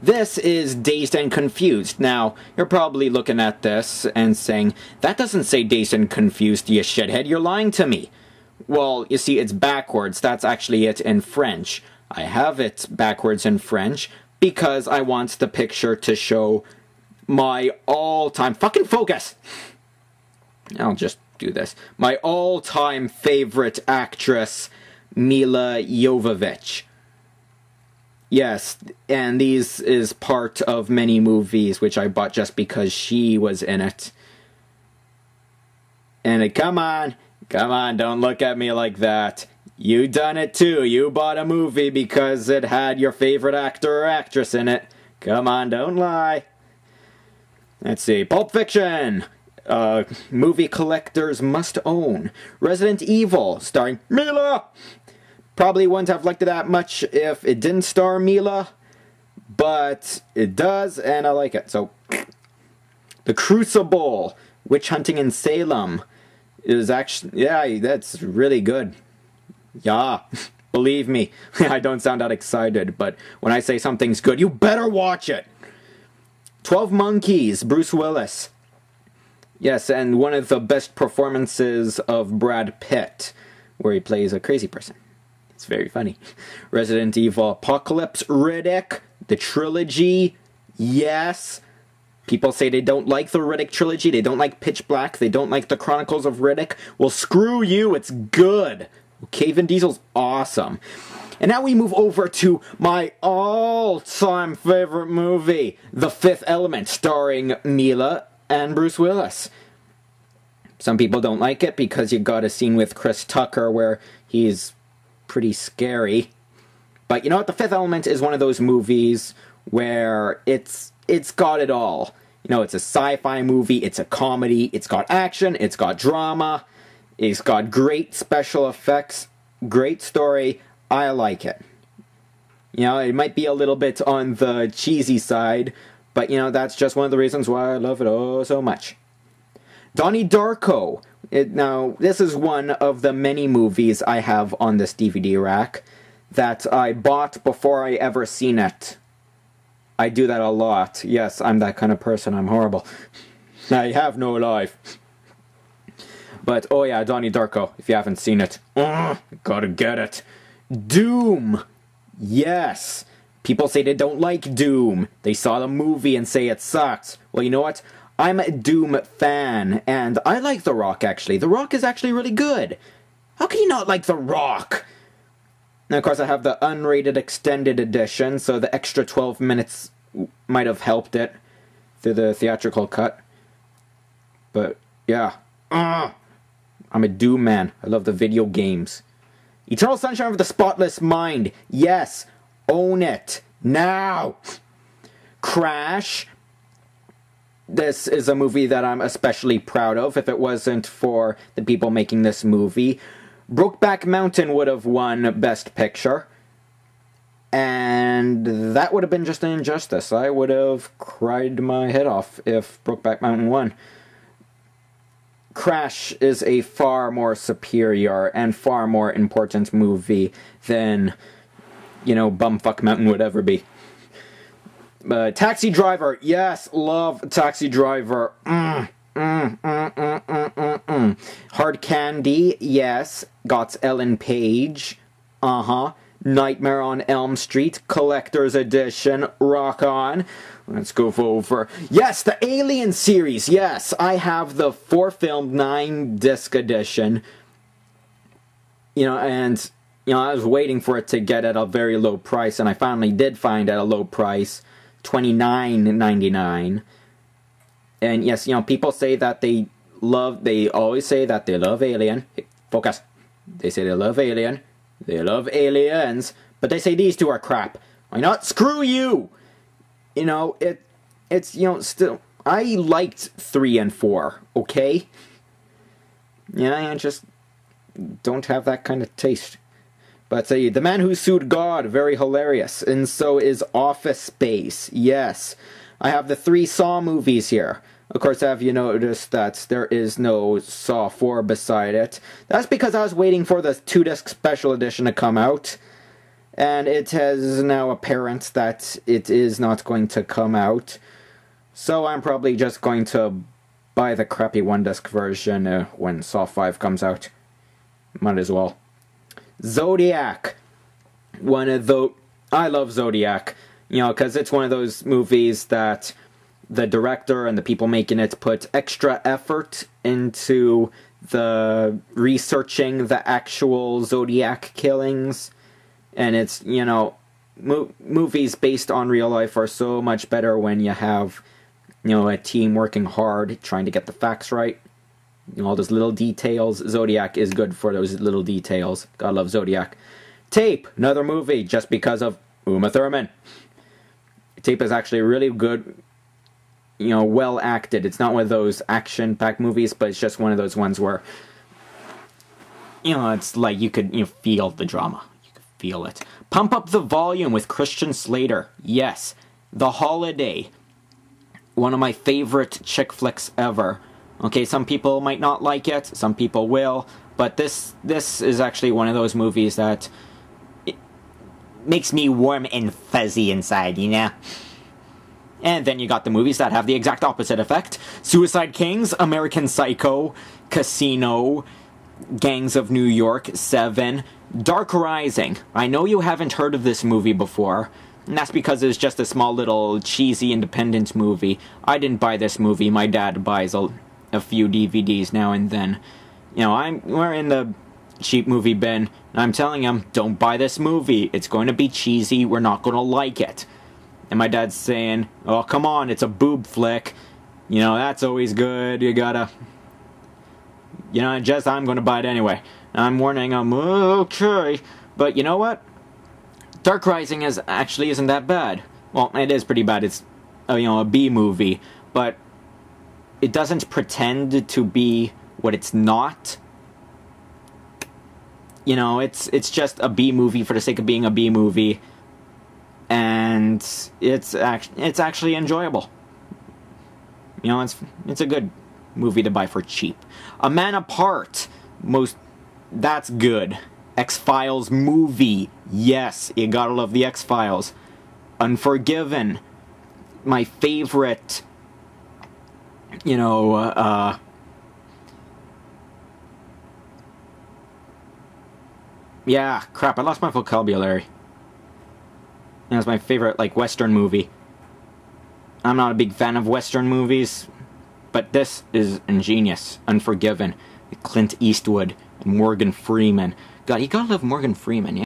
This is Dazed and Confused. Now, you're probably looking at this and saying, that doesn't say Dazed and Confused, you shithead, you're lying to me. Well, you see, it's backwards. That's actually it in French. I have it backwards in French because I want the picture to show my all-time... Fucking focus! I'll just do this. My all-time favorite actress, Milla Jovovich. Yes, and these is part of many movies which I bought just because she was in it. And come on, don't look at me like that. You done it too. You bought a movie because it had your favorite actor or actress in it. Come on, don't lie. Let's see. Pulp Fiction. Movie collectors must own. Resident Evil, starring Milla. Probably wouldn't have liked it that much if it didn't star Milla, but it does, and I like it. So, The Crucible, Witch Hunting in Salem, is actually, yeah, that's really good. Yeah, believe me, I don't sound that excited, but when I say something's good, you better watch it. 12 Monkeys, Bruce Willis. Yes, and one of the best performances of Brad Pitt, where he plays a crazy person. It's very funny. Resident Evil Apocalypse, Riddick, the trilogy, yes. People say they don't like the Riddick trilogy, they don't like Pitch Black, they don't like the Chronicles of Riddick. Well, screw you, it's good. Okay, Vin Diesel's awesome. And now we move over to my all-time favorite movie, The Fifth Element, starring Milla and Bruce Willis. Some people don't like it because you got a scene with Chris Tucker where he's pretty scary. But you know what? The Fifth Element is one of those movies where it's got it all. You know, it's a sci-fi movie, it's a comedy, it's got action, it's got drama, it's got great special effects, great story. I like it. You know, it might be a little bit on the cheesy side, but you know, that's just one of the reasons why I love it oh so much. Donnie Darko. Now, this is one of the many movies I have on this DVD rack that I bought before I ever seen it. I do that a lot. Yes, I'm that kind of person. I'm horrible. I have no life. But, oh yeah, Donnie Darko, if you haven't seen it. Gotta get it. Doom. Yes. People say they don't like Doom. They saw the movie and say it sucks. Well, you know what? I'm a Doom fan, and I like The Rock, actually. The Rock is actually really good. How can you not like The Rock? And of course, I have the unrated extended edition, so the extra 12 minutes might have helped it through the theatrical cut. But, yeah. I'm a Doom man. I love the video games. Eternal Sunshine of the Spotless Mind. Yes. Own it. Now. Crash. This is a movie that I'm especially proud of. If it wasn't for the people making this movie, Brokeback Mountain would have won Best Picture. And that would have been just an injustice. I would have cried my head off if Brokeback Mountain won. Crash is a far more superior and far more important movie than, you know, Bumfuck Mountain would ever be. Taxi Driver, yes, love Taxi Driver. Hard Candy, yes, got Ellen Page. Nightmare on Elm Street, Collector's Edition, rock on. Let's go over. Yes, the Alien series, yes, I have the 4-film 9-disc edition. You know, and, you know, I was waiting for it to get at a very low price, and I finally did find at a low price. $29.99. And yes, you know, people say that they always say that they love Alien. Hey, focus. They say they love Alien. They love Aliens. But they say these two are crap. Why not? Screw you! You know, it's, you know, still, I liked 3 and 4, okay? Yeah, I just don't have that kind of taste. But The Man Who Sued God, very hilarious. And so is Office Space, yes. I have the 3 Saw movies here. Of course, have you noticed that there is no Saw 4 beside it? That's because I was waiting for the 2-disc special edition to come out. and it has now apparent that it is not going to come out. So I'm probably just going to buy the crappy one-disc version when Saw 5 comes out. Might as well. Zodiac. I love Zodiac, because it's one of those movies that the director and the people making it put extra effort into the researching the actual Zodiac killings. And it's, movies based on real life are so much better when you have, a team working hard, trying to get the facts right. All those little details. Zodiac is good for those little details. God love Zodiac. Tape, another movie, just because of Uma Thurman. Tape is actually really good, well acted. It's not one of those action-packed movies, but it's just one of those ones where, it's like you could feel the drama. You could feel it. Pump Up the Volume with Christian Slater. Yes. The Holiday. One of my favorite chick flicks ever. Okay, some people might not like it, some people will, but this is actually one of those movies that it makes me warm and fuzzy inside, And then you got the movies that have the exact opposite effect. Suicide Kings, American Psycho, Casino, Gangs of New York, Seven, Dark Rising. I know you haven't heard of this movie before, and that's because it's just a small little cheesy independent movie. I didn't buy this movie, my dad buys a few DVDs now and then. We're in the cheap movie bin, and I'm telling him, don't buy this movie. It's going to be cheesy. We're not going to like it. And my dad's saying, oh, come on, it's a boob flick. That's always good. You gotta... just I'm going to buy it anyway. And I'm warning him, okay. But you know what? Dark Rising isn't that bad. Well, it is pretty bad. It's, a B movie. But it doesn't pretend to be what it's not. It's just a B movie for the sake of being a B movie. And it's actually enjoyable. It's a good movie to buy for cheap. A Man Apart. That's good. X-Files movie. Yes, you gotta love the X-Files. Unforgiven. My favorite, yeah, crap, I lost my vocabulary. That's my favorite, Western movie. I'm not a big fan of Western movies, but this is ingenious. Unforgiven. Clint Eastwood and Morgan Freeman. God, you gotta love Morgan Freeman, yeah?